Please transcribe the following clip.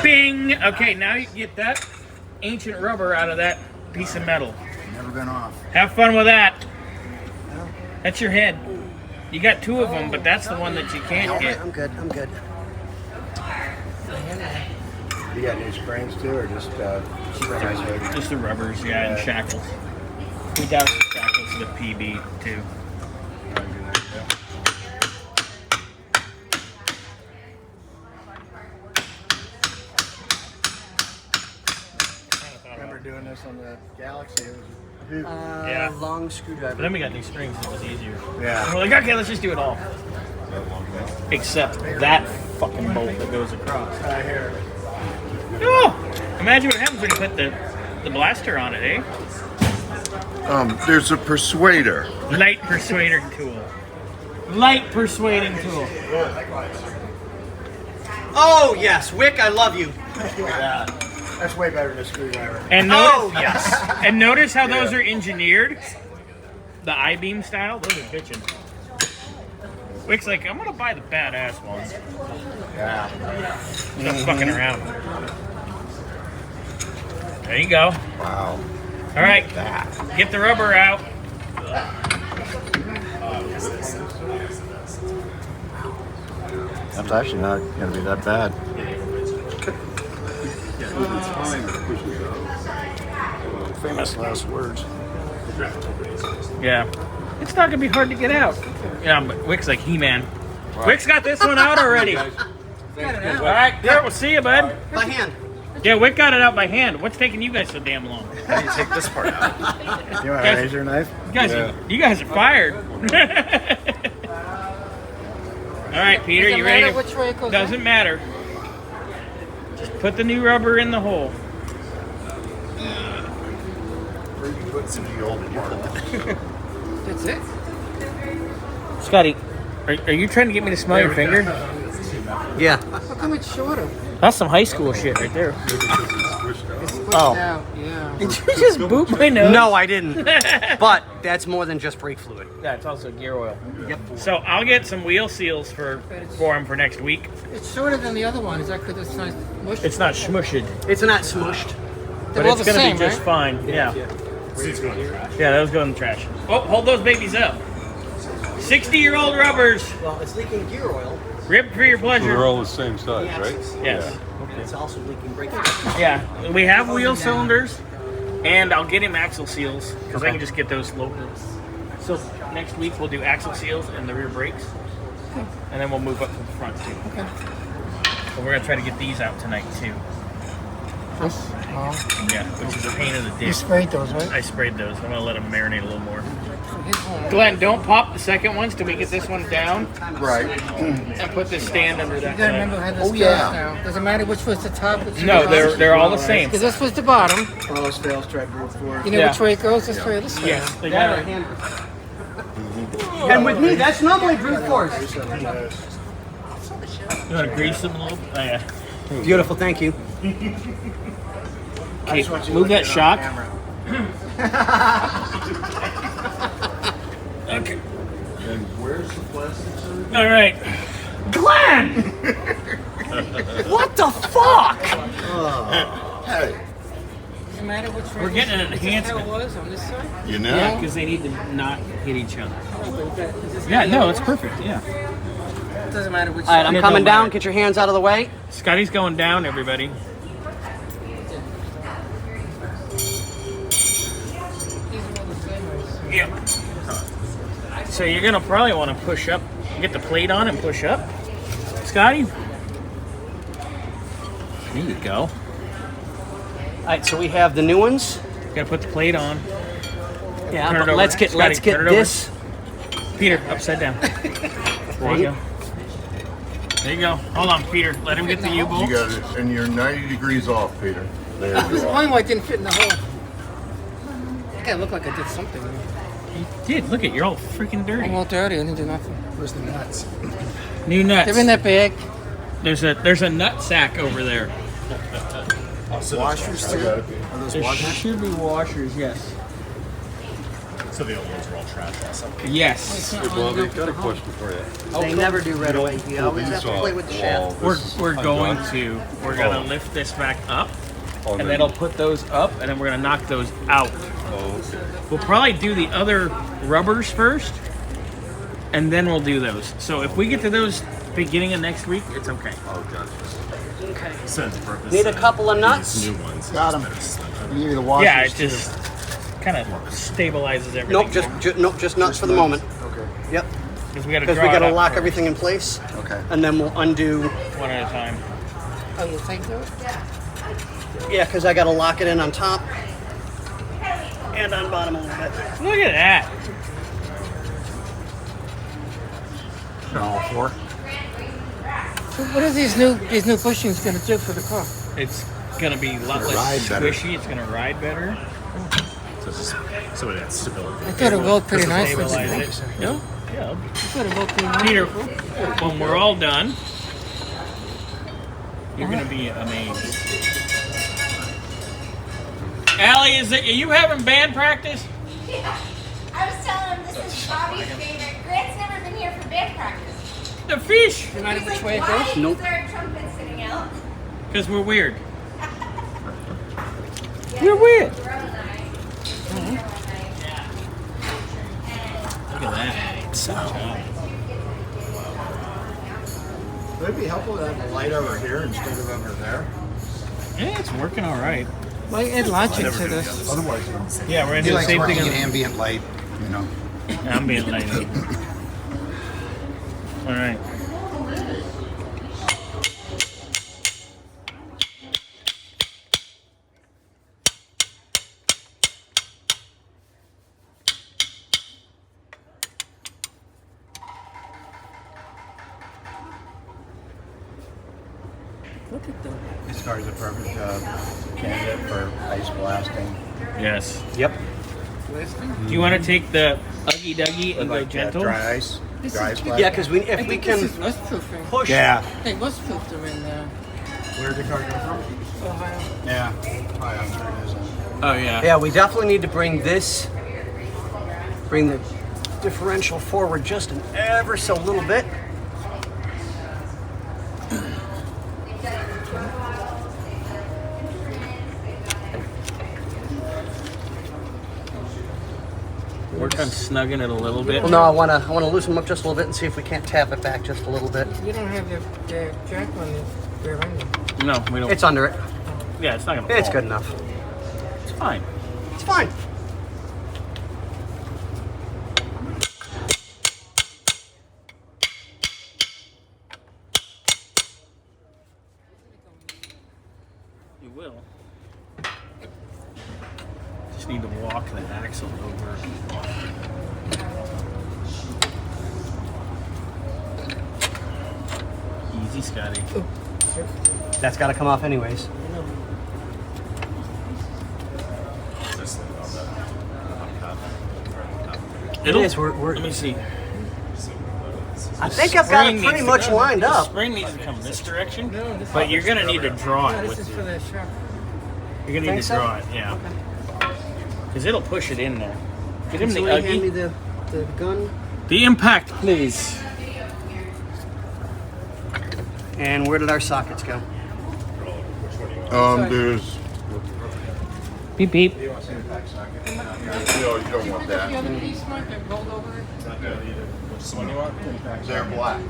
Bing! Okay, now you get that ancient rubber out of that piece of metal. Never been off. Have fun with that. That's your head. You got two of them, but that's the one that you can't get. I'm good. I'm good. You got new springs too, or just springs? Just the rubbers, yeah, and shackles. We doused the shackles with PB too. Remember doing this on the Galaxy? It was Yeah. Long screwdriver. But then we got new springs, so it was easier. yeah. And we're like, okay, let's just do it all. Except that fucking bolt that goes across. I hear. Oh! Imagine what happens when you put the blaster on it, eh? There's a persuader. Light persuading tool. Light persuading tool. Oh yes, Wick, I love you. Yeah. That's way better than a screwdriver. And notice, Oh yes. and notice how those are engineered. The I-beam style, those are bitchin'. Wick's like, I'm gonna buy the badass ones. Yeah. Stop fucking around. There you go. Wow. All right, get the rubber out. That's actually not going to be that bad. Famous last words. Yeah. It's not gonna be hard to get out. Yeah, but Wick's like He-Man. Wick's got this one out already. All right, Kurt, we'll see you, bud. By hand. Yeah, Wick got it out by hand. What's taking you guys so damn long? How do you take this part out? You want a Guys- razor knife? You guys are fired. All right, Peter, you ready? Doesn't matter which way it goes in? Doesn't matter. Just put the new rubber in the hole. That's it? Scotty, are you trying to get me to smell your finger? Yeah. How come it's shorter? That's some high school shit right there. It's squished Oh. out, yeah. Did you just boot my nose? No, I didn't. But that's more than just brake fluid. Yeah, it's also gear oil. Yep. So I'll get some wheel seals for him for next week. It's shorter than the other one. Is that because it's not mushed? It's not smushed, It's not smushed. but They're all it's the gonna same, be just right? fine. Yeah. Yeah, those go in the trash. Oh, hold those babies up. 60-year-old rubbers. Well, it's leaking gear oil. Rib for your pleasure. They're all the same size, right? Yes. And it's also leaking brake fluid. Yeah. We have wheel cylinders, and I'll get him axle seals because I can just get those local. So next week we'll do axle seals and the rear brakes, and then we'll move up to the front too. Okay. But we're gonna try to get these out tonight too. This? Oh. Yeah, which is a pain in the You dick. sprayed those, right? I sprayed those. I'm gonna let them marinate a little more. So here's one. Glenn, don't pop the second ones till we get this one down, Right. and put this stand under that. You gotta remember how this Oh, goes yeah. now. Doesn't matter which was the top. No, they're all the same. Because this was the bottom. Follows, fails, try brute force. You know Yeah. which way it goes? This way or this way? Yes, they That got or it. hand. And with me, that's normally brute force. You want to grease them a little? Oh, yeah. Beautiful, thank you. Okay, move that shock. Okay. And where's the plastic surgery? All right. Glenn! What the fuck? Hey, Doesn't matter which way. We're getting an Is this how it enhancement. was on this side? you know? Yeah, because they need to not hit each other. Is this Yeah, how no, it it's perfect. Yeah. It doesn't matter which All right, side. I'm Yeah, coming don't down. matter. Get your hands out of the way. Scotty's going down, everybody. These are all the same ways. Yep. So you're gonna probably want to push up, get the plate on, and push up, Scotty. There you go. All right, so we have the new ones. Gotta put the plate on. Yeah, Turn it but over. let's get Scotty, turn it over. this. Peter, upside down. There you go. There you go. Hold on, Peter. Let him get the U-bolt. You got it, and you're 90 degrees off, Peter. There This you are. one way didn't fit in the hole. I think I look like I did something. You did. Look at you're all freaking I'm dirty. all dirty. I didn't do nothing. Where's the nuts? New nuts. They're in that bag. There's a nut sack over there. Washers too? Are those There washers? should be washers. Yes. So the old ones are all trash also. Yes. Well, I've got a question for you. They never do right away. You always have to play with the shaft. We're gonna lift this back up, and then I'll put those up, and then we're gonna knock those out. Oh, okay. We'll probably do the other rubbers first, and then we'll do those. So if we get to those beginning of next week, it's okay. Oh, gotcha. So the purpose Need a couple of nuts? these new ones. Got 'em. You need the washers. Yeah, it just kind of stabilizes everything. Nope, just nuts for the moment. Okay. Yep. because we gotta Because draw we got to it up lock first, everything in place, Okay. and then we'll undo. one at a time. Oh, you think so? Yeah, because I got to lock it in on top and on bottom a little bit. Look at that. All four. So what are these new bushings going to do for the car? It's gonna be a lot less ride better. squishy. It's gonna ride better. So it's just so it adds stability. I thought it rolled pretty nicely. Stabilize it. No? Yeah. I thought it rolled pretty nicely. Peter, when we're all done, you're gonna be amazed. Allie, are you having band practice? Yeah. I was telling him this is Bobby's favorite. Grant's never been here for band practice. The fish, No matter He's which like, way it why goes? Nope. is there a trumpet sitting out? because we're weird. Yeah, We're weird. Jerome and I were here one night. Look at that. Would it be helpful to have the light over here instead of over there? Yeah, it's working all right. Well, add logic to this. Otherwise, Yeah, we're gonna do he the likes same working thing. in ambient light, you know. I'm being late. All right. Look at that. This car is a perfect candidate for ice blasting. Yes. Yep. Do you want to take the Uggy Duggy and go Like gentle? dry ice. This Dry is- ice Yeah, blasting. because I if we think this can is rust proofing. push. Yeah. Hey, rust proofed are in Where'd the car come from? Ohio. Yeah. Oh, yeah, there it is. Oh yeah. Yeah, we definitely need to bring the differential forward just an ever so little bit. Work on snugging it a little bit. Well, no, I wanna loosen them up just a little bit and see if we can't tap it back just a little bit. You don't have the jack on the rear end. No, we don't. It's under it. Yeah, it's not gonna. It's fall. good enough. It's fine. It's fine. You will. Just need to walk the axle over. Easy, Scotty. That's got to come off anyways. It'll. is, we're- Let me see. I think I've got it Spring pretty needs much to- lined the up. Spring needs to come this direction, No, this but you're gonna need to draw No, it this with is you. for the shop. You're gonna need Think to so? draw it, yeah. Because it'll push it in there. Get him the Somebody hand me Uggy. the gun. The impact, please. And where did our sockets go? There's. Beep beep. You don't want The that. other piece, Mark, that rolled over it? Which one do you want? They're black.